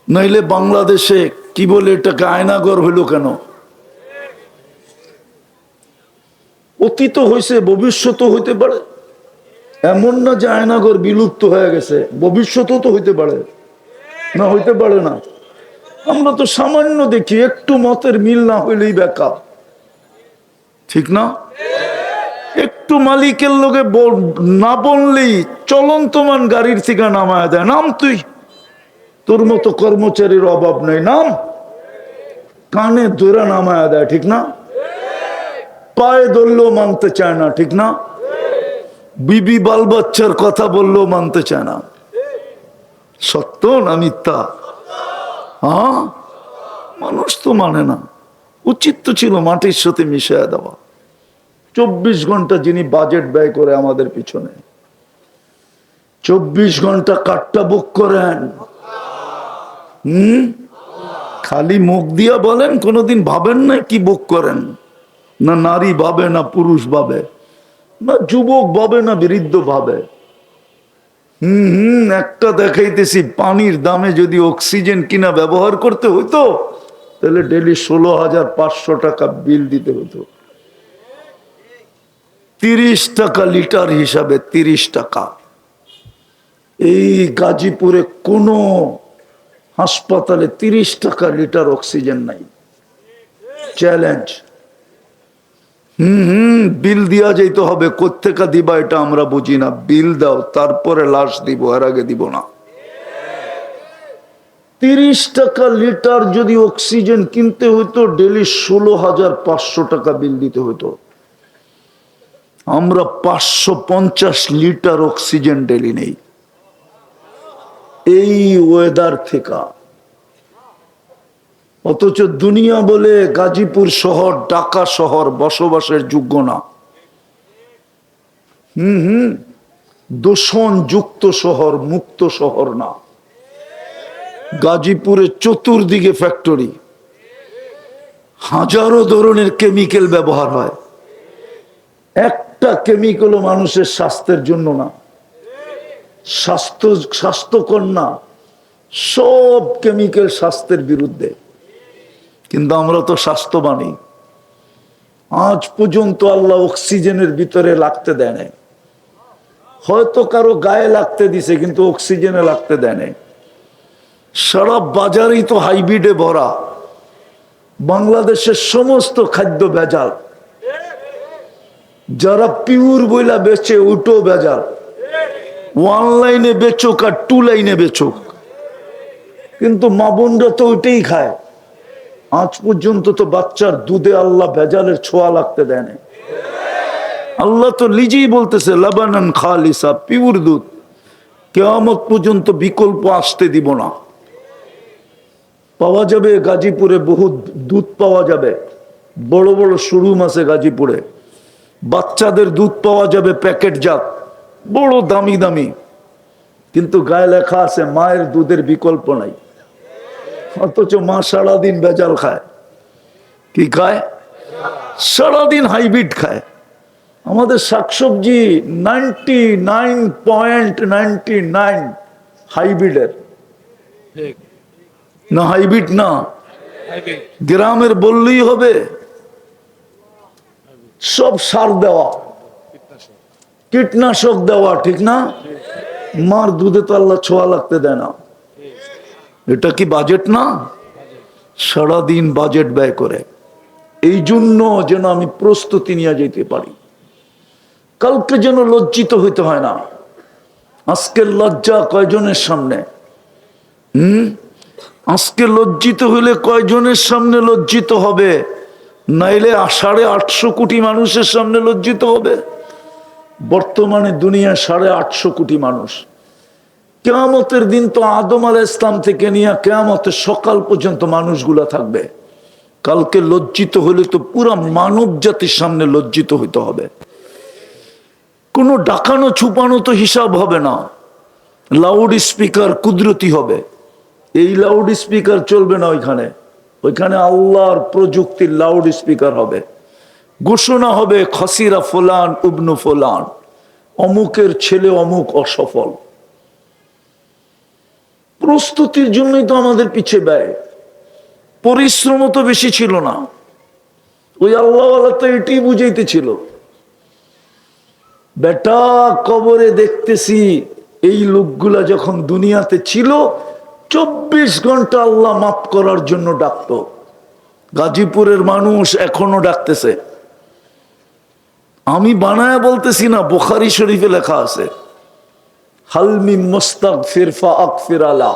নইলে বাংলাদেশে কি বলে এটাকে আয়নাগর হইল কেন? অতীত হয়েছে, ভবিষ্যৎ হইতে পারে। এমন না যে আয়নাগর বিলুপ্ত হয়ে গেছে, ভবিষ্যৎও তো হইতে পারে, না হইতে পারে না। আমরা তো সামান্য দেখি, একটু মতের মিল না হইলেই বেকার, ঠিক না? একটু মালিকের লোকে না বললেই চলন্তমান গাড়ির থেকে নামায় দেয়, নাম তুই, তোর মতো কর্মচারীর অভাব নেই, নাম। কানে ধরে নামায় দেয়, ঠিক না? পায়ে ধরলেও মানতে চায় না, ঠিক না? বিবি বাল বাচ্চার কথা বললেও মানতে চায় না। সত্য না মিথ্যা? হ্যাঁ, মানুষ তো মানে না। উচিত তো ছিল মাটির সাথে মিশিয়ে দেওয়া। 24 ঘন্টা যিনি বাজেট ব্যয় করে আমাদের পিছনে, 24 ঘন্টা কাটটা বুক করেন। খালি মুখ দিয়া বলেন, কোনোদিন ভাবেন না কি বুক করেন? না নারী ভাবে, না পুরুষ ভাবে, না যুবক ভাবে, না বৃদ্ধ ভাবে। একটা দেখাইতেছি, পানির দামে যদি অক্সিজেন কিনা ব্যবহার করতে হইতো তাহলে ডেলি 16,500 টাকা বিল দিতে হতো। 30 টাকা লিটার হিসাবে, 30 টাকা। এই গাজীপুরে কোনো হাসপাতালে 30 টাকা লিটার অক্সিজেন নাই। চ্যালেঞ্জ। বিল দিয়া যাইতে হবে। কোত্থেকে দিবা এটা আমরা বুঝি না। বিল দাও, তারপরে লাশ দিব, এর আগে দিব না। 30 টাকা লিটার যদি অক্সিজেন কিনতে হইতো, ডেলি 16,500 টাকা বিল দিতে হইতো। আমরা 550 লিটার অক্সিজেন ডেলি নেই। এই ওয়েদার থেকে। অথচ দুনিয়া বলে গাজীপুর শহর, ঢাকা শহর বসবাসের যোগ্য না। দূষণ যুক্ত শহর, মুক্ত শহর না। গাজীপুরে চতুর্দিকে ফ্যাক্টরি, হাজারো ধরনের কেমিক্যাল ব্যবহার হয়। একটা কেমিক্যালও মানুষের স্বাস্থ্যের জন্য না, স্বাস্থ্যকর না। সব কেমিক্যাল স্বাস্থ্যের বিরুদ্ধে। কিন্তু আমরা তো স্বাস্থ্যবানী। আজ পর্যন্ত আল্লাহ অক্সিজেনের ভিতরে লাগতে দেয় নাই। হয়তো কারো গায়ে লাগতে দিছে, কিন্তু অক্সিজেনে লাগতে দেয় নাই। সারা বাজারই তো হাইব্রিডে ভরা। বাংলাদেশের সমস্ত খাদ্য ভেজাল। যারা পিওর বইলা বেচে, ওটো ভেজাল। অনলাইনে বেচুক আর 2 লাইনে বেচুক, কিন্তু মা বোনরা তো ওইটাই খায়। আজ পর্যন্ত তো বাচ্চার দুধে আল্লাহ ভেজালের ছোঁয়া লাগতে দেয় না। আল্লাহ তো নিজেই বলতেছে, লাবানান খালিসা, পিওর দুধ। কিয়ামত পর্যন্ত বিকল্প আসতে দিব না। পাওয়া যাবে গাজীপুরে, বহুত দুধ পাওয়া যাবে। বড় বড় শোরুম আছে গাজীপুরে। বাচ্চাদের দুধ পাওয়া যাবে প্যাকেটজাত, বড় দামি দামি। কিন্তু গায়ে লেখা আছে মায়ের দুধের বিকল্প নাই। অথচ মা সারাদিন ভেজাল খায়। কি খায়? সারাদিন হাইব্রিড খায়। আমাদের শাকসবজি 99.99 হাইব্রিডের না। হাইব্রিড না, গ্রামের বললেই হবে। সব সার দেওয়া, কীটনাশক দেওয়া, ঠিক না? মার দুধে তো আল্লাহ ছোঁয়া লাগতে দেয় না। এটা কি বাজেট না? সারাদিন বাজেট ব্যয় করে। এই জন্য যেন আমি প্রস্তুতি নিয়ে যেতে পারি। কালকে যেন লজ্জিত হইতে হয় না। আজকের লজ্জা কয়জনের সামনে? আজকে লজ্জিত হইলে কয়জনের সামনে লজ্জিত হবে? নাইলে 850 কোটি মানুষের সামনে লজ্জিত হবে। বর্তমানে দুনিয়ায় 850 কোটি মানুষ। কিয়ামতের দিন তো আদম আলাইহিস ইসলাম থেকে নিয়ে কিয়ামতের সকাল পর্যন্ত মানুষগুলা থাকবে। কালকে লজ্জিত হলে তো পুরা মানব জাতির সামনে লজ্জিত হইতে হবে। কোনো ডাকানো ছুপানো তো হিসাব হবে না। লাউড স্পিকার কুদরতি হবে। এই লাউড স্পিকার চলবে না ওইখানে। ওইখানে আল্লাহর প্রযুক্তির লাউড স্পিকার হবে। ঘোষণা হবে, খসিরা ফুলান ইবনু ফুলান, অমুকের ছেলে অমুক অসফল। প্রস্তুতির জন্যই তো আমাদের পিছে ব্যয়, পরিশ্রম তো বেশি ছিল না। ওই আল্লাহওয়ালা তো এটি বুঝাইতেছিল, বেটা কবরে দেখতেছি এই লোকগুলা যখন দুনিয়াতে ছিল 24 ঘন্টা আল্লাহ মাফ করার জন্য ডাকতো। গাজীপুরের মানুষ এখনো ডাকতেছে। আমি বানায় বলতেছি না, বুখারী শরীফে লেখা আছে, হালমি মুস্তাগফির ফাগফির আলা।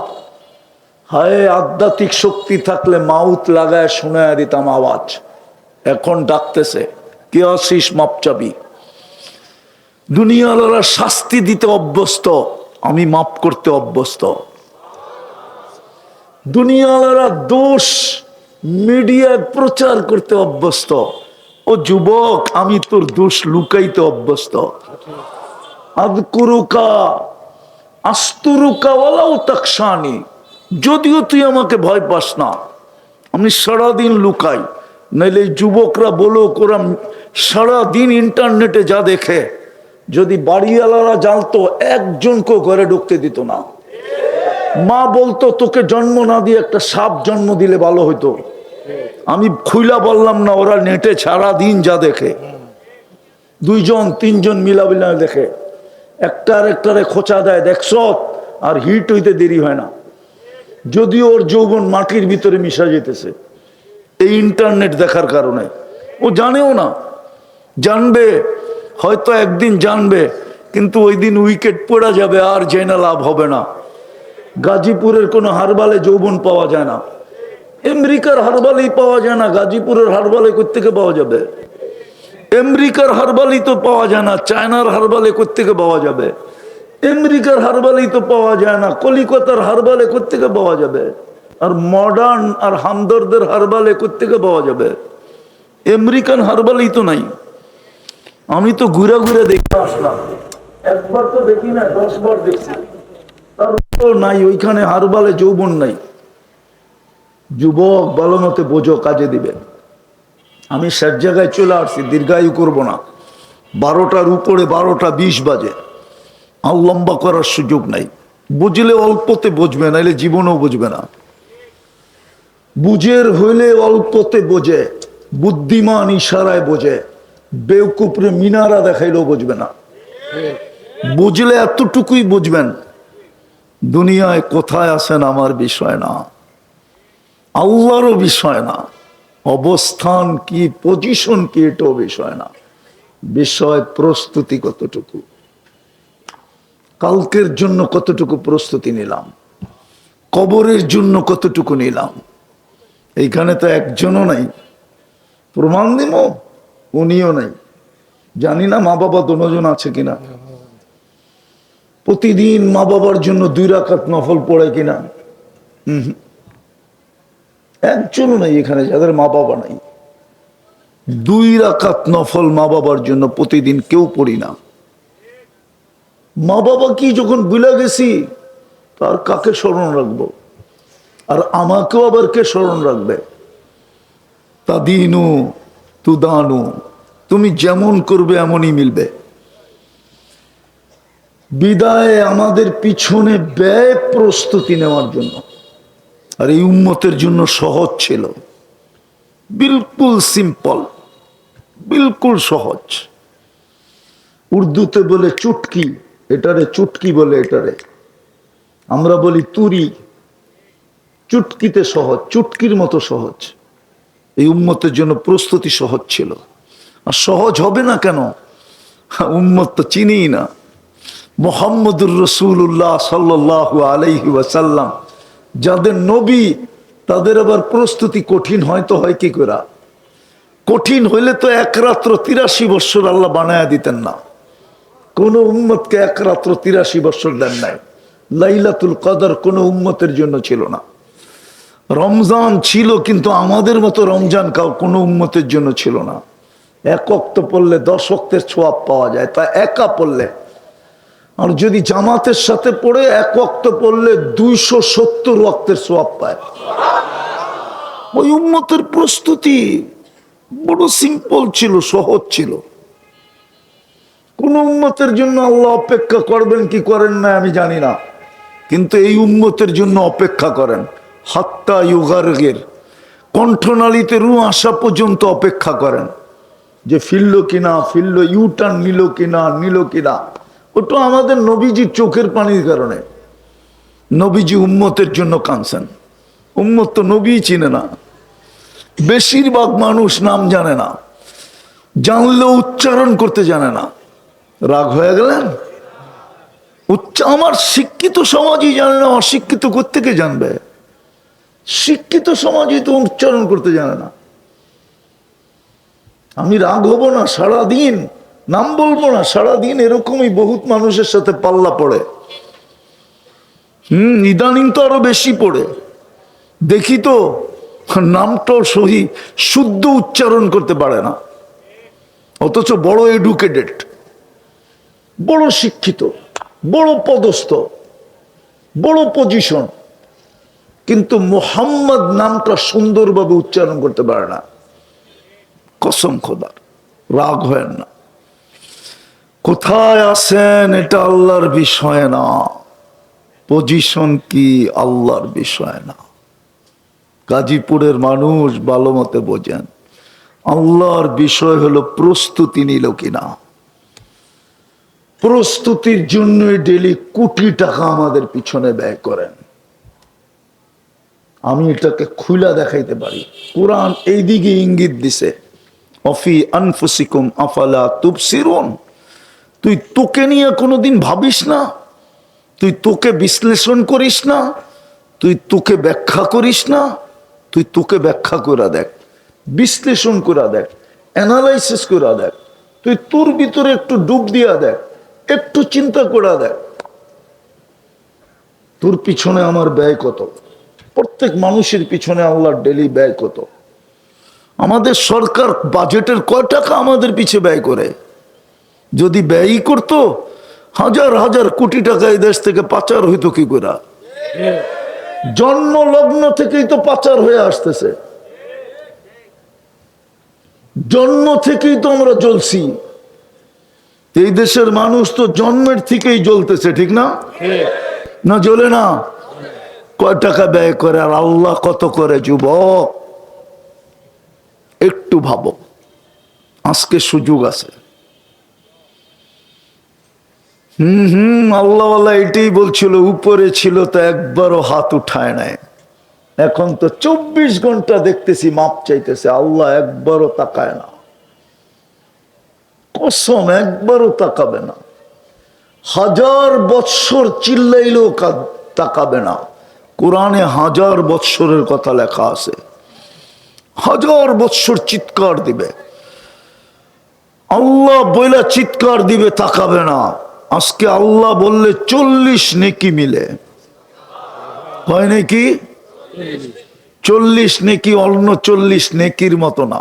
হায় আধ্যাত্মিক শক্তি থাকলে মাউত লাগায় শোনায় দিতাম আওয়াজ। এখন ডাকতেছে, কে আসিস মাপ চাবি। দুনিয়ালারা শাস্তি দিতে অভ্যস্ত, আমি মাপ করতে অভ্যস্ত। দুনিয়ালারা দোষ মিডিয়ায় প্রচার করতে অভ্যস্ত। ও যুবক, আমি তোর দোষ লুকাইতে অভ্যস্ত। আযকুরুকা আস্তুরুকা ওয়ালাউ তাকশানি, যদিও তুই আমাকে ভয় পাস না, আমি সারাদিন লুকাই। নাইলে যুবকরা বলো, ওরা সারাদিন ইন্টারনেটে যা দেখে, যদি বাড়িওয়ালারা জানতো একজনকে ঘরে ঢুকতে দিত না। মা বলতো তোকে জন্ম না দিয়ে একটা সাপ জন্ম দিলে ভালো হইতো। আমি খুইলা বললাম না, ওরা নেটে সারাদিন যা দেখে, 2 জন 3 জন মিলামিলা দেখে, একটারে খোঁচা দেয়, দেখছ, আর হিট হইতে দেরি হয় না। যদিও ওর যৌবন মাটির ভিতরে মিশা যেতেছে এই ইন্টারনেট দেখার কারণে। ও জানেও না, জানবে হয়তো একদিন জানবে, কিন্তু ওই দিন উইকেট পড়া যাবে, আর জেনে লাভ হবে না। গাজীপুরের কোনো হারবালে যৌবন পাওয়া যায় না, আমেরিকার হারবালেই পাওয়া যায় না। গাজীপুরের হারবালে কোত্থেকে পাওয়া যাবে? আমেরিকার হারবালই তো পাওয়া যায় না, চায়নার হারবালে কোত্থেকে পাওয়া যাবে? আমেরিকার হারবালই তো পাওয়া যায় না, কলিকাতার হারবালে কোত্থেকে পাওয়া যাবে? আর মডার্ন আর হামদর্দের হারবালে কোত্থেকে পাওয়া যাবে? আমেরিকান হারবালই তো নাই। আমি তো ঘুরে ঘুরে দেখে আসলাম, একবার তো দেখি না, 10 বার দেখছি, তারপর নাই, ওইখানে হারবালে যৌবন নাই। যুবক ভালো মতে বোঝো, কাজে দিবে। আমি শেষ জায়গায় চলে আসছি, দীর্ঘায়ু করব না। 12টার উপরে 12:20 বাজে, আর লম্বা করার সুযোগ নাই। বুঝলে অল্পতে বুঝবে, নাইলে জীবনেও বুঝবে না। বুঝের হইলে অল্পতে বোঝে, বুদ্ধিমান ইশারায় বোঝে, বেউকুফরে মিনারা দেখাইলেও বুঝবে না। বুঝলে এতটুকুই বুঝবেন, দুনিয়ায় কোথায় আছেন আমার বিষয় না, আল্লাহরও বিষয় না, অবস্থান কি, পজিশন কি, এটাও বিষয় না। বিষয় প্রস্তুতি কতটুকু, কালকের জন্য কতটুকু প্রস্তুতি নিলাম, কবরের জন্য কতটুকু নিলাম। এইখানে তো একজনও নাই, প্রমাণ দিব উনিও নাই। জানি না মা বাবা দুজন আছে কিনা, প্রতিদিন মা বাবার জন্য 2 রাকাত নফল পড়ে কিনা? একজনও নাই এখানে যাদের মা বাবা নাই। 2 রাকাত নফল মা বাবার জন্য প্রতিদিন কেউ পড়ি না। মা বাবা কি যখন ভুলে গেছি, তার কাকে স্মরণ রাখবো? আর আমাকেও আবার কে স্মরণ রাখবে? তাদিনু তুদানু, তুমি যেমন করবে এমনই মিলবে। বিদায় আমাদের পিছনে ব্যয় প্রস্তুতি নেওয়ার জন্য। আর এই উম্মতের জন্য সহজ ছিল, বিলকুল সিম্পল, বিলকুল সহজ। উর্দুতে বলে চুটকি, এটারে চুটকি বলে, এটারে আমরা বলি তুরি। চুটকিতে সহজ, চুটকির মতো সহজ। এই উম্মতের জন্য প্রস্তুতি সহজ ছিল। আর সহজ হবে না কেন? উম্মত তো চিনি না। মুহাম্মদুর রাসূলুল্লাহ সাল্লাল্লাহু আলাইহি ওয়াসাল্লাম যাদের নবী, তাদের আবার প্রস্তুতি কঠিন হয় তো হয় কি করে? কঠিন হইলে তো 1 রাত্র 83 বছর আল্লাহ বানায়া দিতেন না। কোন উম্মতকে 1 রাত্র 83 বছর দেন নাই। লাইলাতুল কদর কোন উম্মতের জন্য ছিল না। রমজান ছিল, কিন্তু আমাদের মতো রমজান কোন উম্মতের জন্য ছিল না। 1 ওয়াক্ত পড়লে 10 ওয়াক্তের সওয়াব পাওয়া যায়, তা একা পড়লে। আর যদি জামাতের সাথে পড়ে 1 ওয়াক্ত পড়লে 270 ওয়াক্তের সওয়াব পায়। ওই উম্মতের প্রস্তুতি বড় সিম্পল ছিল, সহজ ছিল। কোন উম্মতের জন্য আল্লাহ অপেক্ষা করবেন কি করেন না আমি জানি না, কিন্তু এই উম্মতের জন্য অপেক্ষা করেন, হাত্তা ইউগারগের কণ্ঠনালীতে রু আসা পর্যন্ত অপেক্ষা করেন যে ফিরল কিনা, ফিরল, ইউটার্ন নিল কিনা, নিল কিনা। ওটা আমাদের নবীজির চোখের পানির কারণে। নবীজি উম্মতের জন্য কাঁদছেন। উম্মত তো নবী চিনে না, বেশিরভাগ মানুষ নাম জানে না, জানলেও উচ্চারণ করতে জানে না। রাগ হয়ে গেলেন? আমার শিক্ষিত সমাজই জানে না, অশিক্ষিত কোত্থেকে জানবে? শিক্ষিত সমাজই তো উচ্চারণ করতে জানে না। আমি রাগ হব না, সারাদিন নাম বলবো না, সারাদিন এরকমই বহুত মানুষের সাথে পাল্লা পড়ে। ইদানিং তো আরো বেশি পড়ে। দেখি তো নামটাও সহি শুদ্ধ উচ্চারণ করতে পারে না, অথচ বড় এডুকেটেড, বড় শিক্ষিত, বড় পদস্থ, বড় পজিশন, কিন্তু মোহাম্মদ নামটা সুন্দরভাবে উচ্চারণ করতে পারে না। কসম খোদার, রাগ হয় না। কোথায় আছেন এটা আল্লাহর বিষয় না, পজিশন কি আল্লাহর বিষয় না। গাজীপুরের মানুষ ভালো মতে বোঝেন, আল্লাহর বিষয় হলো প্রস্তুতি নিল কিনা। প্রস্তুতির জন্য ডেলি কোটি টাকা আমাদের পিছনে ব্যয় করেন। আমি এটাকে খুলা দেখাইতে পারি। কোরআন এই দিকে ইঙ্গিত দিছে, অফি আনফুসিকুম আফালা তুবসিরুন। তুই তোকে নিয়ে কোনোদিন ভাবিস না, তুই তোকে বিশ্লেষণ করিস না, তুই তোকে ব্যাখ্যা করিস না। তুই তোকে ব্যাখ্যা করে দেখ, বিশ্লেষণ করে দেখ, অ্যানালাইসিস করে দেখ। তুই তোর ভিতরে একটু ডুব দিয়া দেখ, একটু চিন্তা করে দেখ, তোর পিছনে আমার ব্যয় কত, প্রত্যেক মানুষের পিছনে আল্লাহর ডেলি ব্যয় কত। আমাদের সরকার বাজেটের কয় টাকা আমাদের পিছে ব্যয় করে? যদি ব্যয়ই করতো, হাজার হাজার কোটি টাকা এই দেশ থেকে পাচার হইতো কি করে? জন্ম লগ্ন থেকেই তো পাচার হয়ে আসতেছে, জন্ম থেকেই তো আমরা জ্বলছি। এই দেশের মানুষ তো জন্মের থেকেই জ্বলতেছে, ঠিক না? না জ্বলে না? কয় টাকা ব্যয় করে আর আল্লাহ কত করে? যুবক একটু ভাবো, আজকে সুযোগ আছে। আল্লাহ এটাই বলছিল, উপরে ছিল তো একবারও হাত উঠায় নাই। এখন তো 24 ঘন্টা দেখতেছি মাপ চাইতেছে, আল্লাহ একবারও তাকায় না। কসম, একবারও তাকাবে না। 1000 বৎসর চিল্লাইলেও তাকাবে না। কোরআনে 1000 বৎসরের কথা লেখা আছে। 1000 বৎসর চিৎকার দিবে, আল্লাহ বইলা চিৎকার দিবে, তাকাবে না। আজকে আল্লাহ বললে 40 নেকি মিলে, হয় নাকি? 40 নেকি অন্য 40 নেকির মতো না।